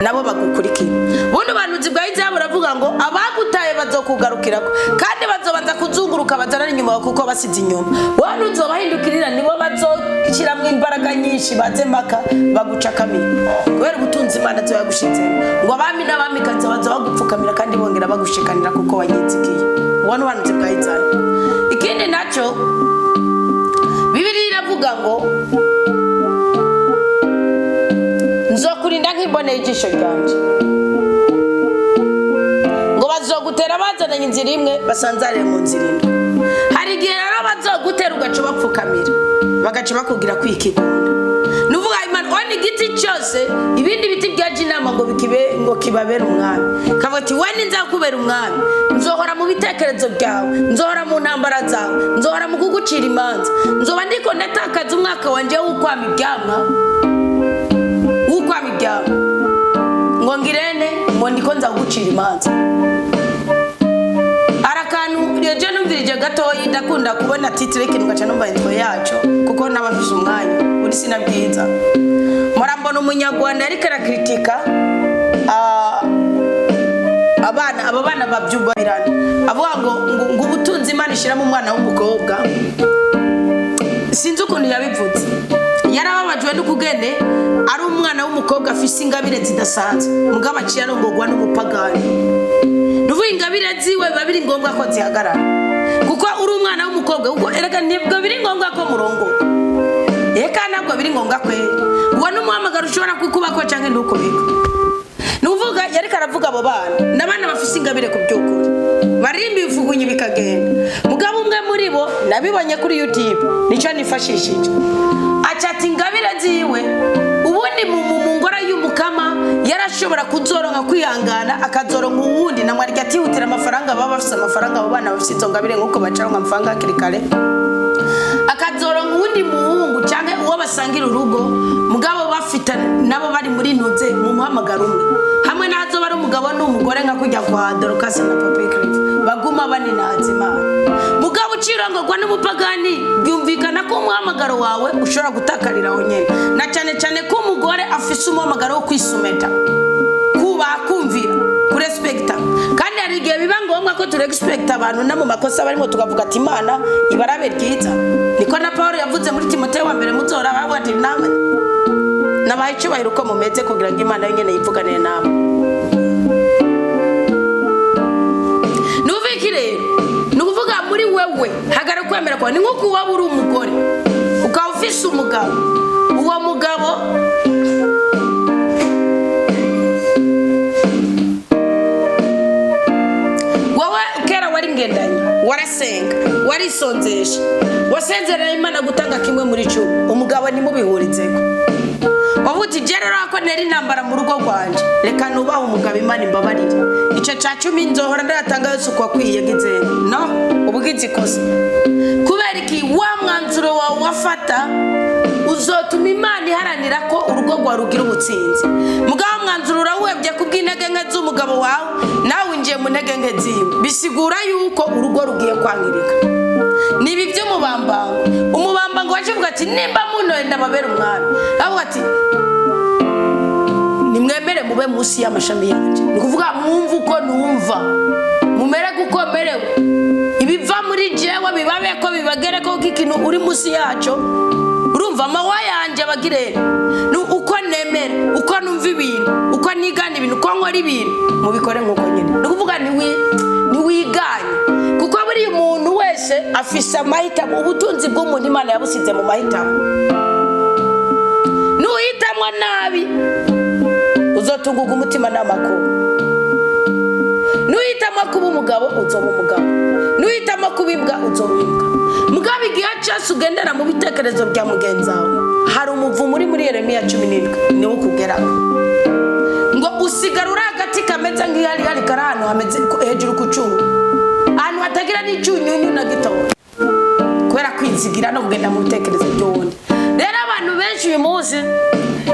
nabo bagukurikira. Buno banuzi bwa izabo baravuga ngo abagutaye bazokugarukirako kandi bazobanza kuzunguruka bazana inyuma kuko basize inyuma. Wanu uzobahindukirira nibo bazoshiramwe imbaraga nyinshi baze maka bagucakamira. Kubera ubutunzi Imana zo yagushize. Ngo abami n'abami kanza baza bagupfukamira kandi bongera bagushikanira kuko wanyizikiye. Wanu banuzi bwa izabo. Ikindi naco Bibiliya iravuga ngo nzokurinda nk'imbone y'ijisho ryanje. Ngo bazogutera bazananye inzira imwe basanzare mu nzira indi. Hari igihe rero bazogutera ugaca bapfukamira bagaca bakubwira kwikigunda. Nuvuga Imana oni giti cyose ibindi biti byaje inama ngo bikibe ngo kibabera umwami. Kavuga ati we ninzakubera umwami nzohora mu bitekerezo byawe nzohora mu ntambara zawe nzohora mu kugucira imanza nzoba ndiko natakaza umwaka wanje w'ukwama ibyamwa ukwama ibyamwa ngo ngirene ngo ndiko nzagucira imanza. Arakanu ryo numvirije gatoyi ndakunda kubona titre ikintu gaca numva intwe yacu kuko nabafise umwanya uri sinabwiza. Murambona umunyarwanda ariko arakritika abo bana babyubahirana avuga ngo ubutunzi Imana ishira mu mwana w'umukobwa. Sinzi ukuntu yabivuze yarababajwe n'ukugende ari umwana w'umukobwa afise ingabire zidasanzwe mugabo aciye arongorwa n'umupagani. Nuvuga ingabire ziwe babiri ngombwa ko zihagarara kuko uri umwana w'umukobwa kuko erega nibwo biri ngombwa ko murongo eka nabwo biri ngombwa ko uwo n'umuhamagaro ushobora kwikubako canke ntukubiko. Nuvuga yari karavuga abo bana nabana bafise ingabire ku byukuri barimbi bivugunye bikagenda mugabo umwe muri bo nabibonye kuri YouTube nico nifashishije acati ingabire ziwe ubundi mu ngora y'umukama yarashobora kuzoronka kwihangana akazoronka uwundi na mwarya atihutira amafaranga baba bafise amafaranga abo bana bafise izo ngabire nkuko bacaronka amafaranga kirikare akazoronka uwundi muhungu canke uwo basangira urugo mugabo bafita nabo bari muri ntuze mu muhamagaro umwe hamwe nazo bari umugabo n'umugore nka kujya kwa Dorcas na Papa Cliff baguma baninaza Imana mugabo cirongorwa n'umupagani byumvikana ko umuhamagaro wawe ushobora gutakarira aho nyene na cyane cyane ko umugore afise umuhamagaro wo kwisumeta kuba kumvira kurespecta kandi hari igihe biba ngombwa ko turespecta abantu na mu makosa barimo tukavuga ati Imana ibarabe ryiza niko na Paulo yavuze muri Timotheo wa mbere muzora babwati namwe nabaye cyubahiro uko mumeze kugira ngo Imana yonyene yivugane nawe. Nuvikire nukuvuga muri wewe hagara kwemera kwa ni nkuko waba uri umugore ukawufise umugabo uwo mugabo wawe kera wari ngendanye warasenga warisonzesha wasenzerera Imana gutanga kimwe muri cyo umugabo ni mubihurizeko wavuti gerero ako neri nambara mu rugo rwanje reka nubaho umugabo Imana imbabarire ico ca 10 nzohora ndatanga yose kwa kwiyegize no ubugizi kose kubera iki wa mwanzuro wa wafata uzotuma Imana iharanira ko urugo rwa rugira ubutsinzi mugabo mwanzuro urawebye kubw'intege nke z'umugabo wawe nawe injiye mu ntege nke ziwe bisigura yuko urugo rugiye kwangirika. Nibi byo umubambango waje vuga ati nimba muno enda babera umwami aho ati nimwemere mube musi y'amashami yanje nikuvuga mwumva uko numva mumere gukomerewe ibiva muri jewe bibabe ko bibagere ko kikintu uri musi yaco urumva amawa yanje bagire uko nemere uko numva ibintu uko nigana ibintu uko nkora ibintu mubikore nkuko nyine nikuvuga ni wiganye kuko buri umuntu wese afise amahitamo ubutunzi bw'umuntu Imana yabusize mu mahitamo nuhitamo nabi uzotunguka umutima n'amakuru nuhitamo kuba umugabo uzoba umugabo nuhitamo kuba imbwa uzoba imbwa mugabo igihe cyose ugendera mu bitekerezo bya mugenzi wawe hari umuvumo muri Yeremiya 17 niwo kugeraho ngo usigarura agati kameze nk'iyari yari karano hameze hejuru ku cyuma ahantu hatagira n'icyunyunyu na gitoya kubera kwizigira no kugenda mu bitekerezo by'uwundi. Rero abantu benshi uyu munsi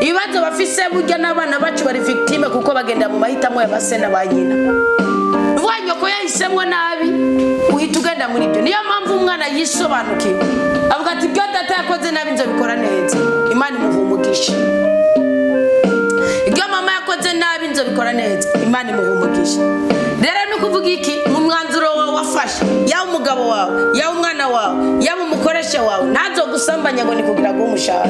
ibibazo bafise burya n'abana bacu bari victime kuko bagenda mu mahitamo y'abase na banyina uvanyo ko yahisemwe nabi uhita ugenda muri byo. Niyo mpamvu umwana yisobanukiwe avuga ati byo data yakoze nabi nzo bikora neza Imana imuha umugisha ibyo mama yakoze nabikoze nabi nzobikora neza. Imana imuhumugisha. Rero nukuvuga iki mu mwanzuro wawe wafashe, yawe umugabo wawe, yawe umwana wawe, yawe umukoresha wawe, ntazo gusambanya ngo nikugira ngo umushahara.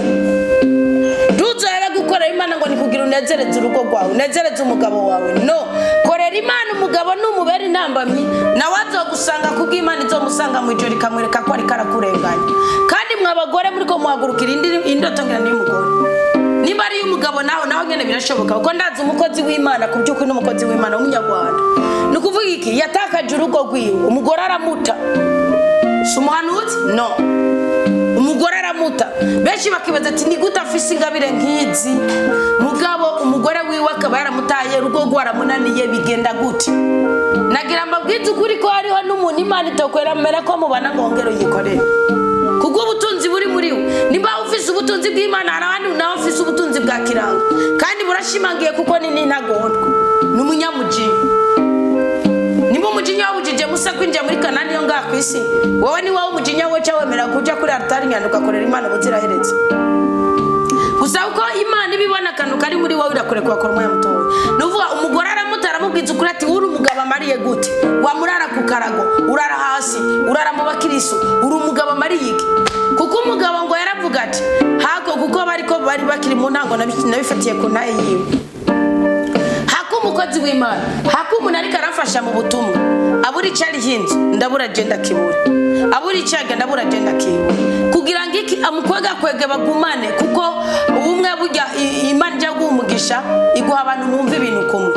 Ntuzohera gukora Imana ngo nikugira unezereze urugo rwawe, unezereze umugabo wawe. No, korera Imana umugabo numubera intambamyi, nawe azogusanga kubw'Imana izomusanga mu ijoro ikamwereka ko ari karakurenganya. Kandi mwabagore muri ko muhagurukira indoto ngira n'umugore. Nimba ari umugabo naho nyene birashoboka kuko ndazi umukozi w'Imana kubyuko n'umukozi w'Imana w'umunyarwanda. Nukuvuga iki yatakaje urugo rwiwe, umugore aramuta. Sumuhanuzi? No. Umugore aramuta. Benshi bakibaza ati ni gute afise ingabire nk'izi mugabo umugore wiwe akaba yaramutaye urugo rwaramunaniye bigenda gute? Nagira mbabwize ukuri ko hariho n'umuntu Imana itokwera mera ko mubana ngongero yikorera. Kuko ubutunzi buri muri we. Nimba ufise ubutunzi bw'Imana harabandi nawe ufise ubutunzi bwa kiranga. Kandi burashimangiye kuko ni ntagondwa. N'umunyamujinyi. Nimba umujinya wabujije Musa kwinjira muri Kanani yo ngaha ku isi. Wowe ni wowe umujinya we cyawemera kuja kuri altari nyanduka korera Imana buziraheretse. Gusa uko Imana ibibona akantu kari muri wowe irakurekwa ko moya mutowe. Nuvuga umugore aramutara mubwiza ukuri ati uri umugabo amariye gute? Wamurara ku karago, urara hasi, urara mu bakiriso, uri umugabo amariye iki? Kuko umugabo ngo yaravuga ati hako kuko bari bakiri mu ntango nabifatiye ku ntaye yiwe. Umukozi w'Imana hako umuntu ariko arafasha mu butumwa aburi cyari hinzu ndabura agenda kibura aburi cyaga ndabura agenda kibura kugira ngo iki amukwega kwege bagumane kuko ubumwe burya Imana ijya guhumugisha iguha abantu mwumva ibintu kumwe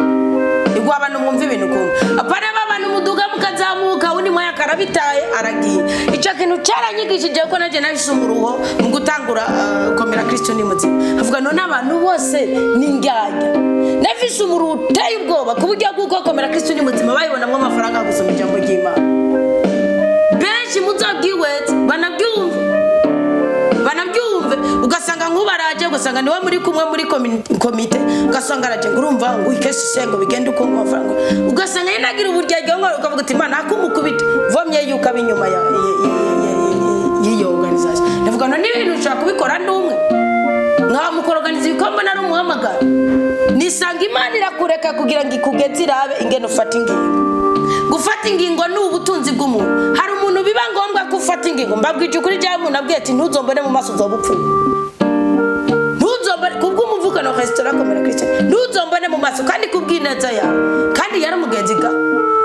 apana abantu muduga mukazamuka undi moya karabitaye aragiye icyo kintu cyaranyigishije ko naje nahise umuruho mu gutangura komera Kristo ni muzima avuga none abantu bose ni njyanya nafise umuruho uteye ubwoba kuburyo bw'uko komera Kristo ni muzima bayibonamwe amafaranga gusoma ijambo ry'Imana benshi muzabwiwe banabyumve ugasanga nk'ubaraje ugasanga niwe muri kumwe muri komite ugasanga araje ngurumva ngo ikesi sengo bigende uko amafaranga ugasanga yinagira uburyaje ngo ukavuga ati Imana akumukubita vomye yuko abinyuma yiyo organization ndavuga no n'ibintu ushaka kubikora ndumwe nka mukoroganiza ibikombe nari umuhamagara nisanga Imana irakureka kugira ngo ikugeze irabe ingene ufata ingingo gufata ingingo ni ubutunzi bw'umuntu hari umuntu biba ngombwa ko ufata ingingo mbabwije ukuri cyangwa umuntu abwiye ati ntuzombone mu maso uzobupfu ntuzombone kubw'umuvukano restaurant komera Kristo ntuzombone mu maso kandi kubw'ineza yawe kandi yaramugenziga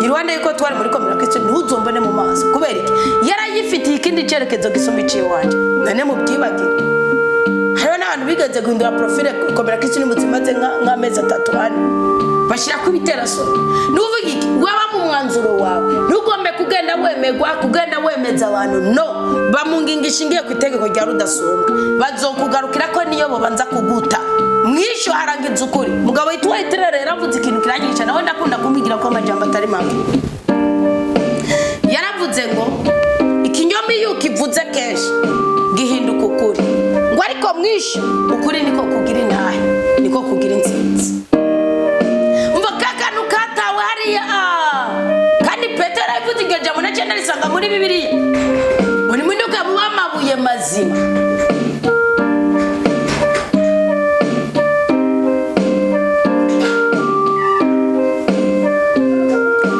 iruhande yuko twari muri komera Kristo ntuzombone mu maso kubera iki yarayifitiye ikindi cyerekezo gisumba iciye wanje nane mu byibagire hariho n'abantu bigaze guhindura profile komera Kristo ni muzimaze nk'amezi 3 ane bashira kubitera so nuvuga iki waba mu mwanzuro wawe ntugombe kugenda wemeza abantu no bamungingisha ingiye ku itegeko rya rudasumbwa bazokugarukira ko niyo bobanza kuguta mwisho harangiza ukuri mugabo yitwa iterere yaravuze ikintu kirangirisha nawe ndakunda kumwigira ko amajambo atari mabi yaravuze ngo ikinyomi yukivuze kenshi gihinduka ukuri ngo ariko mwisho ukuri niko kugira intahe niko kugira intsinzi kandi Petero yavuze ngo jambo nacyo risanga muri Bibiliya muri munduka mu amabuye mazima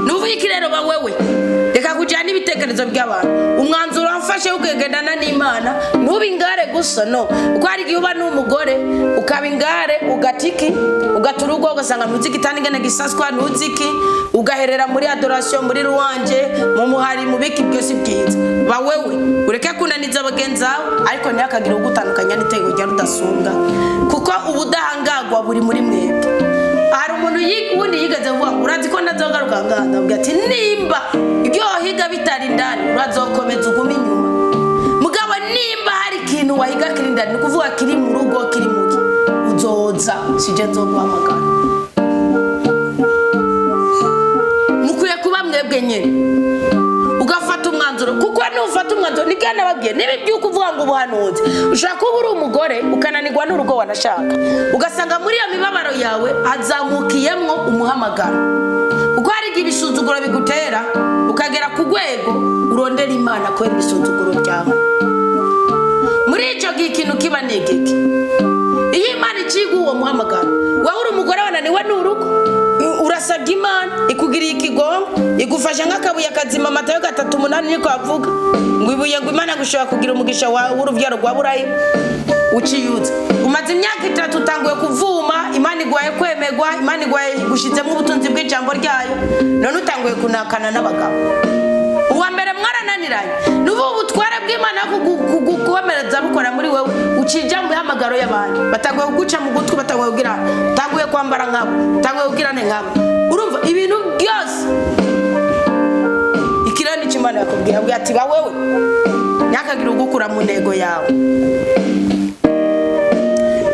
nuvuye rero bawewe reka kujana ibitekerezo by'abantu umwanzuro wafashe ugegendana n'Imana ntubingare gusa no uko ari gihuba n'umugore ukabingare ugatiki ugaturugo ugasanga muziki taningene gisaswa nuziki ugaherera muri adoration muri ruwanje mu muhari mu biki byose byiza bawewe ureke kunaniza abagenzawe ariko ntiyakagira ugutandukanya n'itego rya rudasumbwa kuko ubudahangarwa buri muri mwebwe hari umuntu wundi yigaze vuga urazi ko ndazogaruka nganda ubwo ati nimba ibyo wahiga bitari ndani urazokomeza uguma inyuma mugabo nimba hari ikintu wahiga kiri ndani kuvuga kiri mu rugo kiri mugi uzoza sije nzoguhamagara mukwiye kuba mwebwe nyene ugafata umwanzuro kuko nufata umwanzuro nigana babwiye niba byuko uvuga ngo ubuhanuzi ushaka kuba uri umugore ukananirwa n'urugo wanashaka ugasanga muri iyo mibabaro yawe azamukiyemwo umuhamagaro uko hari ibisuzuguro bigutera ukagera ku rwego urondera Imana ko ibisuzuguro byawe muri icyo gikintu kiba nigiki iyo Imana ikiga uwo muhamagaro, wowe uri umugore wananiwe n'urugo, urasabye Imana ikugiriye ikigongo, igufasha nk'akabuye kazima. Matayo 3:8 niko avuga ngo ibuye ngo Imana gushobora kugira umugisha w'uruvyaro rwa Burayimu uciyuze. Umaze imyaka 3 utanguye kuvuma, Imana igwaye kwemegwa, Imana igwaye gushizemo ubutunzi bw'ijambo ryayo, none utanguye kunakana n'abagabo. Uwa mbere mwarananiranye, nubu ubutware bw'Imana kugukomereza bukora muri wewe, ukija mu bihamagaro y'abandi, batanguye kuguca mu gutwi, batanguye kugira, tanguye kwambara nkabo, tanguye kugirane nkabo. Urumva ibintu byose ikirani cy'Imana yakubwiye ati ba wewe nyakagira ugukura mu ntego yawe,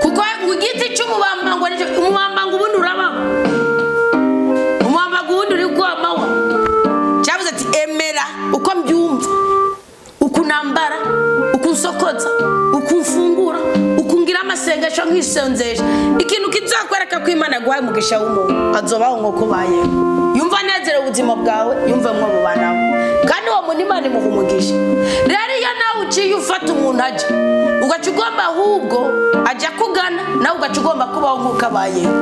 kuko ngo igiti cy'umubamba ngo umubamba ngo ubundi uraba, umubamba ngo ubundi uri kwamawa. Cyavuze ati emera uko mbyumva, ukunambara, ukunsokoza, ukunfungura, ukungira amasengesho nk'isonzesha. Ikintu kizakwereka ko Imana yaguhaye umugisha w'umuntu azobaho ngo kubaye. Yumva nezere ubuzima bwawe, yumva mwo bubanaho, kandi uwo muntu Imana imuha umugisha. Rero iyo nawe uciye ufata umuntu aje, ugaca ugomba ahubwo ajya kugana, nawe ugaca ugomba kubaho nk'uko abayeho.